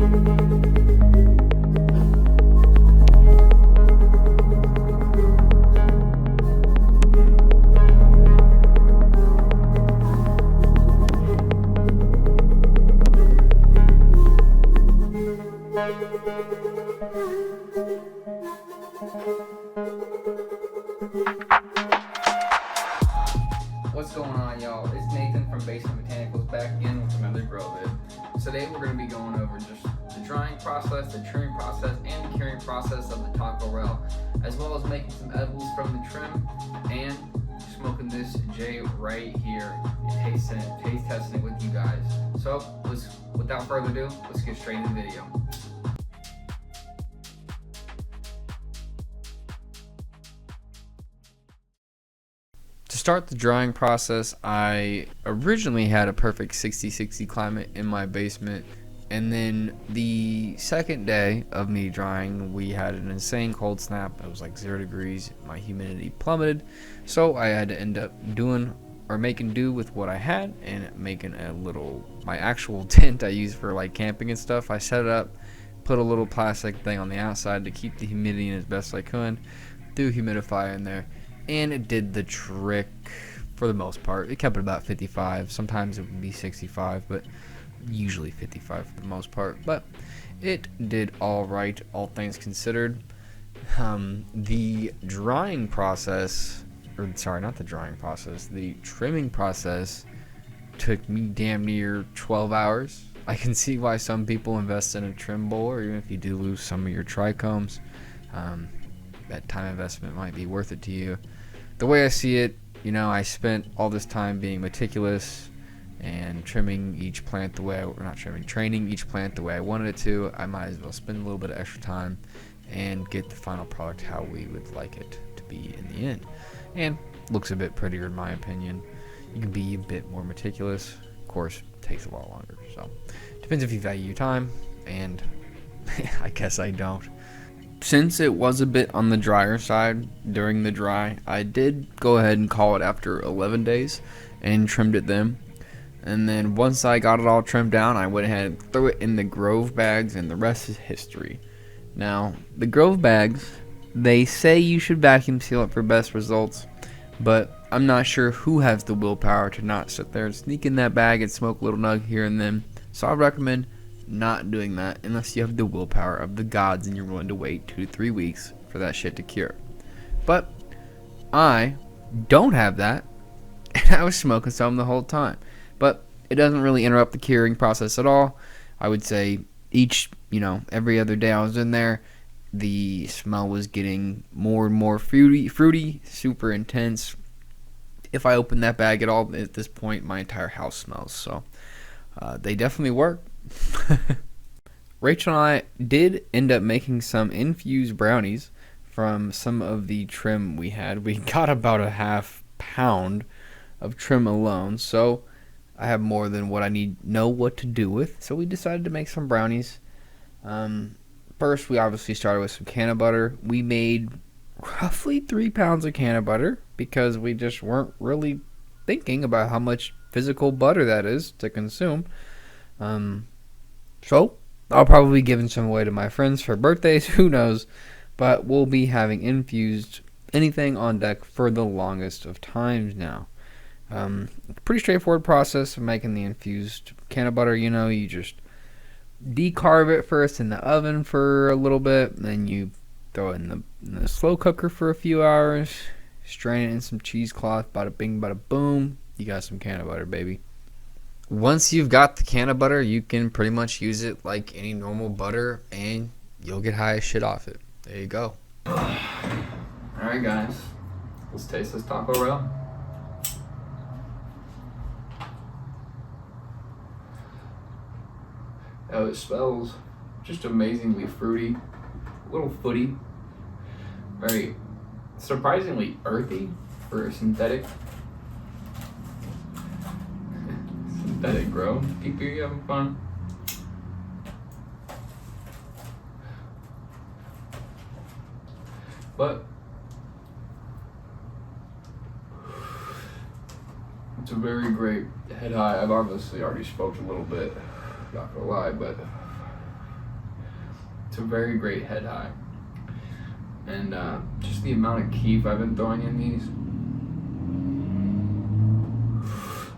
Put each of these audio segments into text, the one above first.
What's going on, y'all? It's Nathan from Basement Mechanicals back again with another grow vid. Today we're going to be going over just the drying process, the trimming process, and the curing process of the taco rail, as well as making some edibles from the trim and smoking this J right here and taste testing it with you guys. So without further ado, let's get straight into the video. To start the drying process, I originally had a perfect 60-60 climate in my basement, and then the second day of me drying, we had an insane cold snap. It was like 0 degrees. My humidity plummeted, so I had to end up making do with what I had and making my actual tent I use for like camping and stuff. I set it up, put a little plastic thing on the outside to keep the humidity in as best I could, threw a humidifier in there, and it did the trick for the most part. It kept it about 55. Sometimes it would be 65, but usually 55 for the most part. But it did all right, all things considered. The drying process, the trimming process took me damn near 12 hours. I can see why some people invest in a trim bowler, even if you do lose some of your trichomes. That time investment might be worth it to you. The way I see it, I spent all this time being meticulous and training each plant the way I wanted it to. I might as well spend a little bit of extra time and get the final product how we would like it to be in the end. And looks a bit prettier in my opinion. You can be a bit more meticulous. Of course, it takes a lot longer. So, depends if you value your time, and I guess I don't. Since it was a bit on the drier side during the dry, I did go ahead and call it after 11 days and trimmed it then. And then once I got it all trimmed down, I went ahead and threw it in the Grove bags, and the rest is history. Now, the Grove bags, they say you should vacuum seal it for best results, but I'm not sure who has the willpower to not sit there and sneak in that bag and smoke a little nug here and then. So I recommend not doing that unless you have the willpower of the gods and you're willing to wait 2 to 3 weeks for that shit to cure. But I don't have that, and I was smoking some the whole time. But it doesn't really interrupt the curing process at all. I would say every other day I was in there, the smell was getting more and more fruity, super intense. If I open that bag at all at this point, my entire house smells. So they definitely work. Rachel and I did end up making some infused brownies from some of the trim we had. We got about a half pound of trim alone, so I have more than what I know what to do with. So we decided to make some brownies. First, we obviously started with some can of butter. We made roughly 3 pounds of can of butter because we just weren't really thinking about how much physical butter that is to consume. So I'll probably be giving some away to my friends for birthdays, who knows, but we'll be having infused anything on deck for the longest of times now. Pretty straightforward process of making the infused can of butter. You just decarb it first in the oven for a little bit, then you throw it in the slow cooker for a few hours, strain it in some cheesecloth, bada bing bada boom, you got some can of butter, baby. Once you've got the can of butter, you can pretty much use it like any normal butter, and you'll get high as shit off it. There you go. Alright guys, let's taste this taco rail. Oh, it smells just amazingly fruity, a little footy, very surprisingly earthy for a synthetic grow. People, you having fun? But it's a very great head high. I've obviously already smoked a little bit, not gonna lie, but It's a very great head high. And just the amount of keef I've been throwing in these.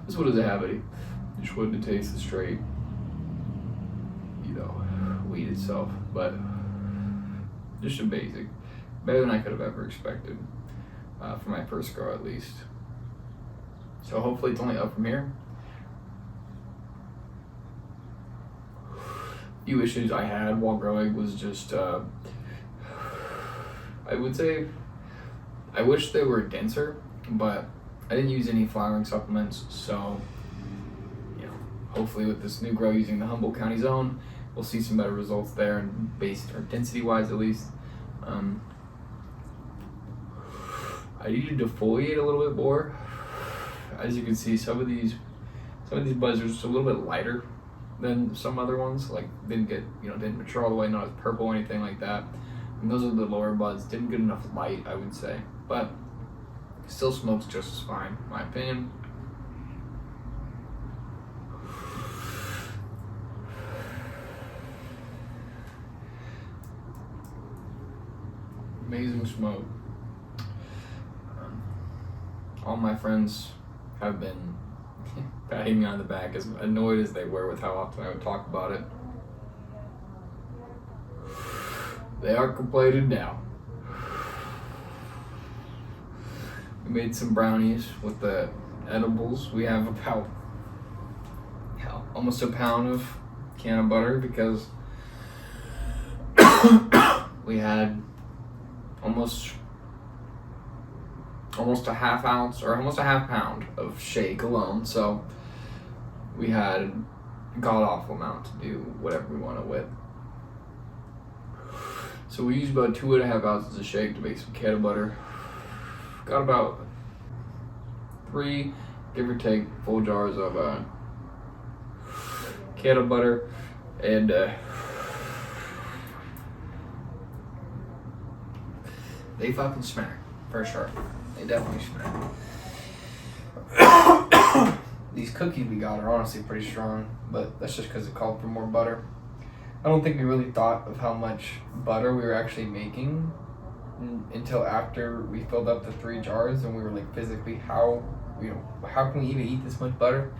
This one doesn't have any. Just wanted to taste the straight, weed itself. But just amazing. Better than I could have ever expected for my first grow, at least. So hopefully it's only up from here. Few issues I had while growing was just, I would say, I wish they were denser, but I didn't use any flowering supplements, so hopefully with this new grow using the Humboldt County zone, we'll see some better results there, and based or density wise at least. I needed to defoliate a little bit more. As you can see, some of these buds are just a little bit lighter than some other ones. Like didn't mature all the way, not as purple or anything like that. And those are the lower buds. Didn't get enough light, I would say, but still smokes just as fine, in my opinion. Amazing smoke. All my friends have been patting me on the back, as annoyed as they were with how often I would talk about it. They are complaining now. We made some brownies with the edibles. We have about almost a pound of can of butter because we had almost a half ounce or almost a half pound of shake alone, so we had a god awful amount to do whatever we wanted with. So we used about 2.5 ounces of shake to make some can of butter. Got about 3, give or take, full jars of can of butter, and they fucking smack, for sure. They definitely smack. These cookies we got are honestly pretty strong, but that's just because it called for more butter. I don't think we really thought of how much butter we were actually making until after we filled up the 3 jars, and we were like, physically, how can we even eat this much butter?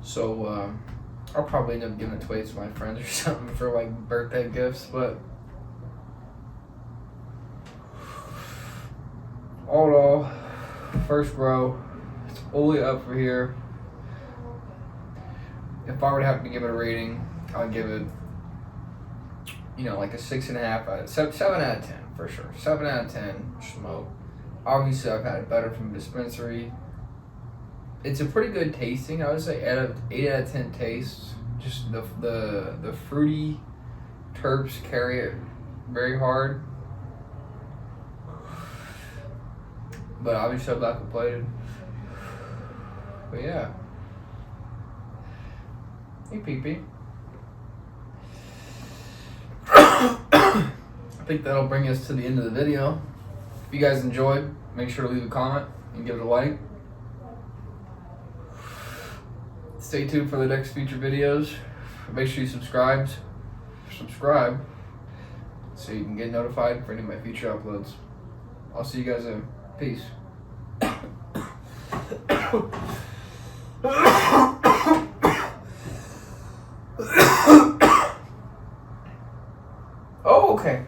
So I'll probably end up giving it away to my friends or something for like birthday gifts, but all in all, first grow, it's only up for here. If I were to have to give it a rating, I'd give it, like a 6.5, 7 out of 10 for sure. 7 out of 10 smoke. Obviously, I've had it better from a dispensary. It's a pretty good tasting. I would say 8 out of 10 taste. Just the fruity terps carry it very hard. But obviously, I'm not complaining. But yeah. Hey, PP. I think that'll bring us to the end of the video. If you guys enjoyed, make sure to leave a comment and give it a like. Stay tuned for the next future videos. Make sure you subscribe so you can get notified for any of my future uploads. I'll see you guys soon. Peace. Oh, okay.